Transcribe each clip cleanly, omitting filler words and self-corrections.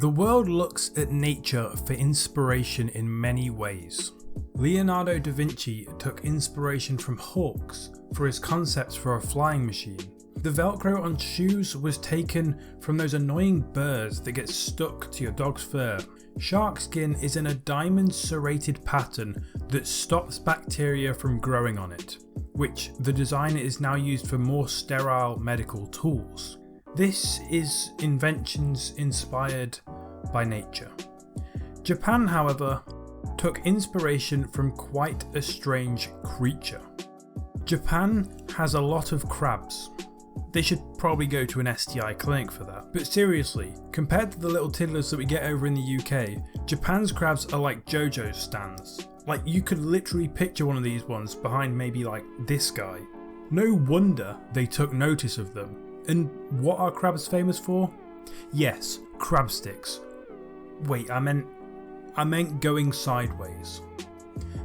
The world looks at nature for inspiration in many ways. Leonardo da Vinci took inspiration from hawks for his concepts for a flying machine. The Velcro on shoes was taken from those annoying burrs that get stuck to your dog's fur. Shark skin is in a diamond serrated pattern that stops bacteria from growing on it, which the design is now used for more sterile medical tools. This is inventions inspired by nature. Japan, however, took inspiration from quite a strange creature. Japan has a lot of crabs. They should probably go to an STI clinic for that. But seriously, compared to the little tiddlers that we get over in the UK, Japan's crabs are like JoJo's stands. Like, you could literally picture one of these ones behind maybe like this guy. No wonder they took notice of them. And what are crabs famous for? Yes, crab sticks. Wait, I meant going sideways.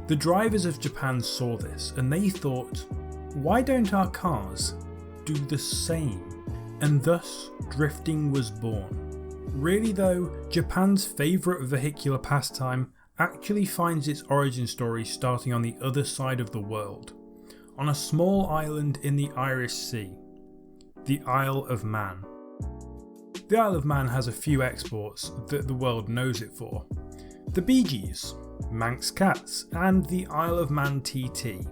The drivers of Japan saw this and they thought, why don't our cars do the same? And thus drifting was born. Really though, Japan's favourite vehicular pastime actually finds its origin story starting on the other side of the world, on a small island in the Irish Sea, the Isle of Man. The Isle of Man has a few exports that the world knows it for: the Bee Gees, Manx Cats, and the Isle of Man TT.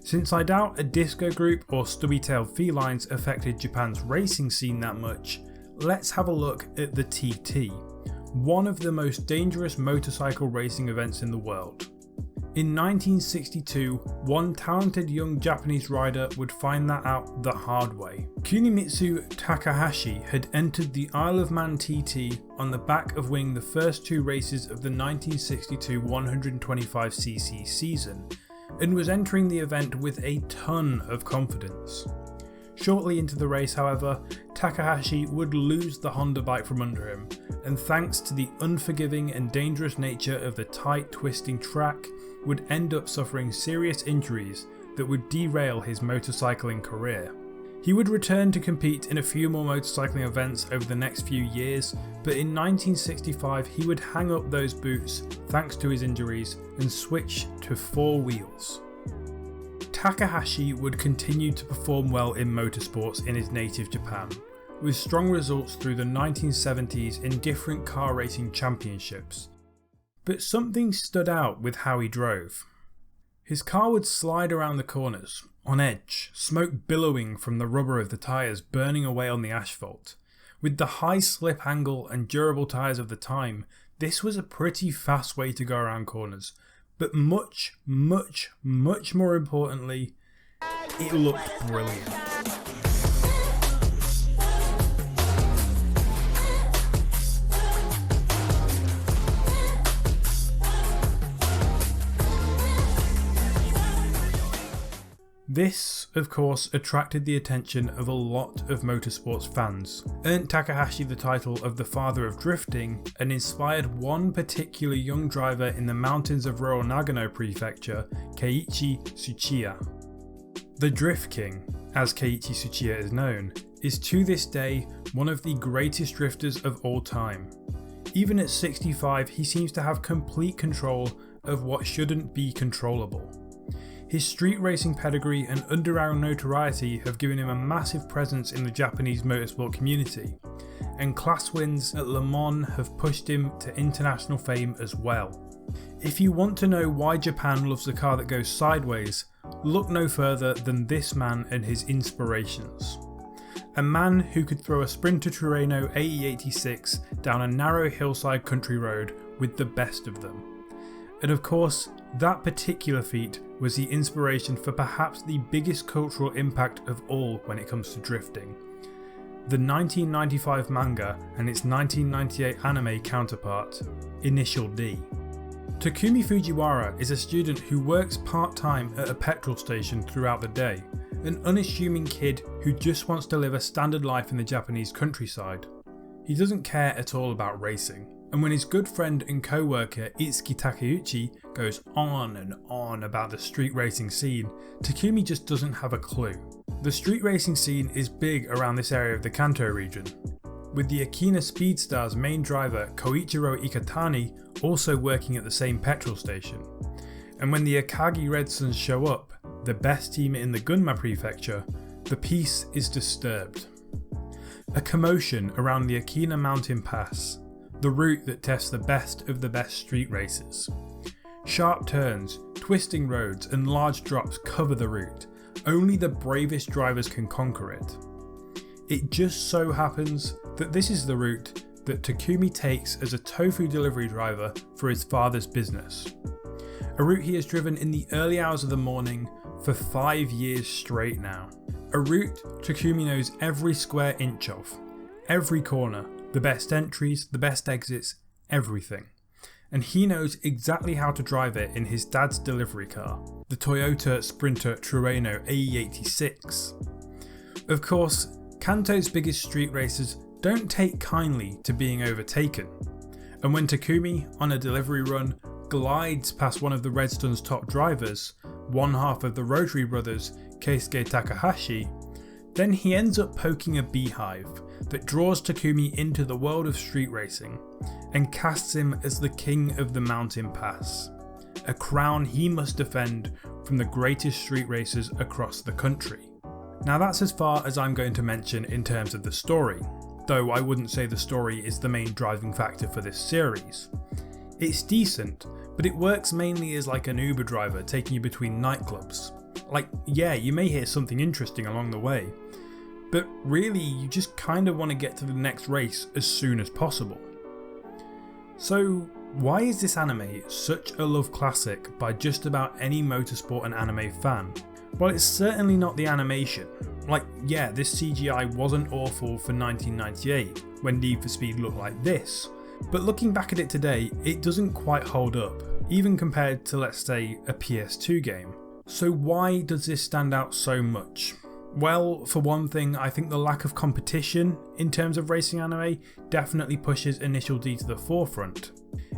Since I doubt a disco group or stubby-tailed felines affected Japan's racing scene that much, let's have a look at the TT, one of the most dangerous motorcycle racing events in the world. In 1962, one talented young Japanese rider would find that out the hard way. Kunimitsu Takahashi had entered the Isle of Man TT on the back of winning the first two races of the 1962 125cc season, and was entering the event with a ton of confidence. Shortly into the race, however, Takahashi would lose the Honda bike from under him, and thanks to the unforgiving and dangerous nature of the tight, twisting track, would end up suffering serious injuries that would derail his motorcycling career. He would return to compete in a few more motorcycling events over the next few years, but in 1965 he would hang up those boots thanks to his injuries and switch to four wheels. Takahashi would continue to perform well in motorsports in his native Japan, with strong results through the 1970s in different car racing championships. But something stood out with how he drove. His car would slide around the corners, on edge, smoke billowing from the rubber of the tyres burning away on the asphalt. With the high slip angle and durable tyres of the time, this was a pretty fast way to go around corners. But much more importantly, it looked brilliant. This, of course, attracted the attention of a lot of motorsports fans, earned Takahashi the title of the father of drifting, and inspired one particular young driver in the mountains of rural Nagano Prefecture, Keiichi Tsuchiya. The Drift King, as Keiichi Tsuchiya is known, is to this day one of the greatest drifters of all time. Even at 65, he seems to have complete control of what shouldn't be controllable. His street racing pedigree and underground notoriety have given him a massive presence in the Japanese motorsport community, and class wins at Le Mans have pushed him to international fame as well. If you want to know why Japan loves a car that goes sideways, look no further than this man and his inspirations. A man who could throw a Sprinter Terreno AE86 down a narrow hillside country road with the best of them. And of course, that particular feat was the inspiration for perhaps the biggest cultural impact of all when it comes to drifting: the 1995 manga and its 1998 anime counterpart, Initial D. Takumi Fujiwara is a student who works part-time at a petrol station throughout the day, an unassuming kid who just wants to live a standard life in the Japanese countryside. He doesn't care at all about racing, and when his good friend and co-worker Itsuki Takeuchi goes on and on about the street racing scene, Takumi just doesn't have a clue. The street racing scene is big around this area of the Kanto region. with the Akina Speedstar's main driver Koichiro Iketani also working at the same petrol station. And when the Akagi Red Suns show up, the best team in the Gunma prefecture, the peace is disturbed. A commotion around the Akina Mountain Pass, the route that tests the best of the best street races. Sharp turns, twisting roads and large drops cover the route. Only the bravest drivers can conquer it. It just so happens that this is the route that Takumi takes as a tofu delivery driver for his father's business. A route he has driven in the early hours of the morning for 5 years straight now. A route Takumi knows every square inch of, every corner, the best entries, the best exits, everything. And he knows exactly how to drive it in his dad's delivery car, the Toyota Sprinter Trueno AE86. Of course, Kanto's biggest street racers don't take kindly to being overtaken, and when Takumi, on a delivery run, glides past one of the Red Sun's top drivers, one half of the Rotary brothers, Keisuke Takahashi, then he ends up poking a beehive that draws Takumi into the world of street racing and casts him as the king of the Mountain Pass, a crown he must defend from the greatest street racers across the country. Now that's as far as I'm going to mention in terms of the story, though I wouldn't say the story is the main driving factor for this series. It's decent, but it works mainly as like an Uber driver taking you between nightclubs. Like, yeah, you may hear something interesting along the way, but really you just kind of want to get to the next race as soon as possible. So why is this anime such a love classic by just about any motorsport and anime fan? Well, it's certainly not the animation. Like, yeah, this CGI wasn't awful for 1998 when Need for Speed looked like this, but looking back at it today, it doesn't quite hold up, even compared to, let's say, a PS2 game. So why does this stand out so much? Well, for one thing, I think the lack of competition in terms of racing anime definitely pushes Initial D to the forefront.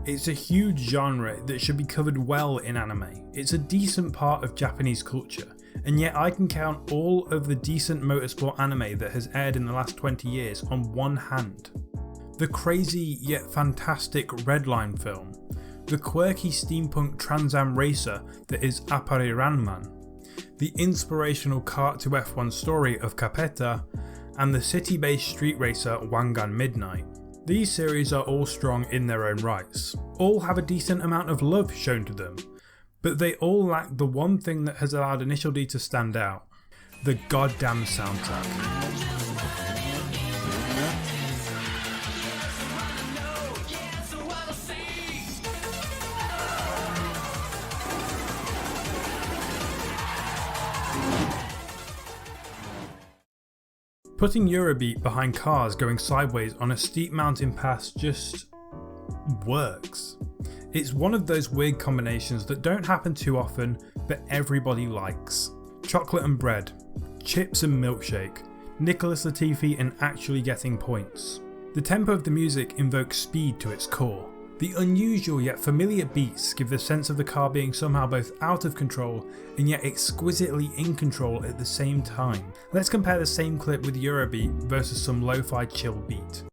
It's a huge genre that should be covered well in anime. It's a decent part of Japanese culture, and yet I can count all of the decent motorsport anime that has aired in the last 20 years on one hand. The crazy yet fantastic Redline film, the quirky steampunk Trans Am racer that is Appare Ranman, the inspirational kart to F1 story of Capetta, and the city-based street racer Wangan Midnight. These series are all strong in their own rights, all have a decent amount of love shown to them, but they all lack the one thing that has allowed Initial D to stand out: the goddamn soundtrack. Putting Eurobeat behind cars going sideways on a steep mountain pass just works. It's one of those weird combinations that don't happen too often, but everybody likes. Chocolate and bread, chips and milkshake, Nicholas Latifi and actually getting points. The tempo of the music invokes speed to its core. The unusual yet familiar beats give the sense of the car being somehow both out of control and yet exquisitely in control at the same time. Let's compare the same clip with Eurobeat versus some lo-fi chill beat.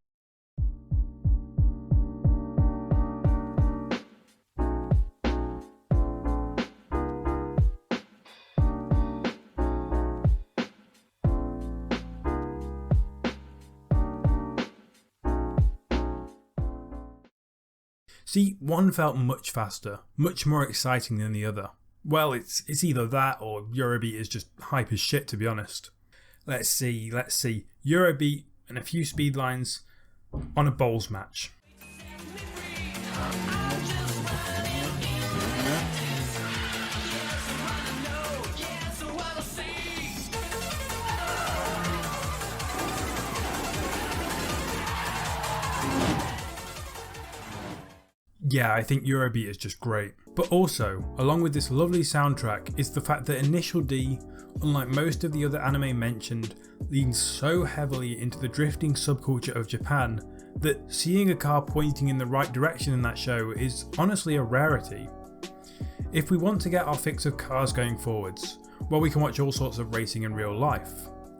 See, one felt much faster, much more exciting than the other. Well, it's either that or Eurobeat is just hype as shit, to be honest. Let's see. Eurobeat and a few speed lines on a bowls match. Yeah, I think Eurobeat is just great. But also, along with this lovely soundtrack is the fact that Initial D, unlike most of the other anime mentioned, leans so heavily into the drifting subculture of Japan that seeing a car pointing in the right direction in that show is honestly a rarity. If we want to get our fix of cars going forwards, well, we can watch all sorts of racing in real life.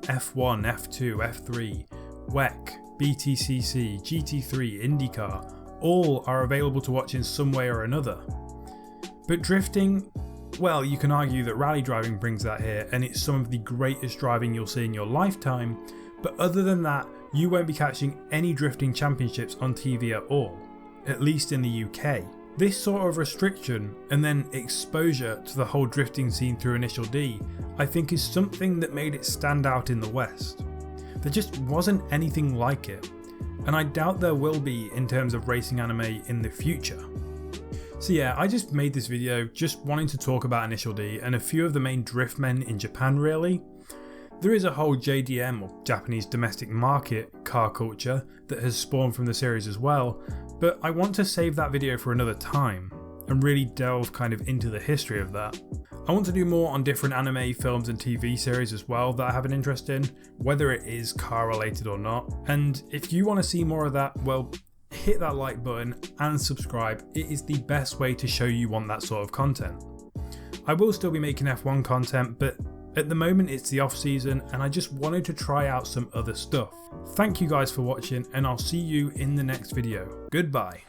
F1, F2, F3, WEC, BTCC, GT3, IndyCar, all are available to watch in some way or another. But drifting, well, you can argue that rally driving brings that here, and it's some of the greatest driving you'll see in your lifetime, but other than that, you won't be catching any drifting championships on TV at all, at least in the UK. This sort of restriction and then exposure to the whole drifting scene through Initial D, I think is something that made it stand out in the West. There just wasn't anything like it, and I doubt there will be in terms of racing anime in the future. So yeah, I just made this video just wanting to talk about Initial D and a few of the main drift men in Japan really. There is a whole JDM, or Japanese domestic market, car culture that has spawned from the series as well, but I want to save that video for another time and really delve kind of into the history of that. I want to do more on different anime, films and TV series as well that I have an interest in, whether it is car related or not, and if you want to see more of that, well, hit that like button and subscribe. It is the best way to show you want that sort of content. I will still be making F1 content, but at the moment it's the off season and I just wanted to try out some other stuff. Thank you guys for watching and I'll see you in the next video. Goodbye.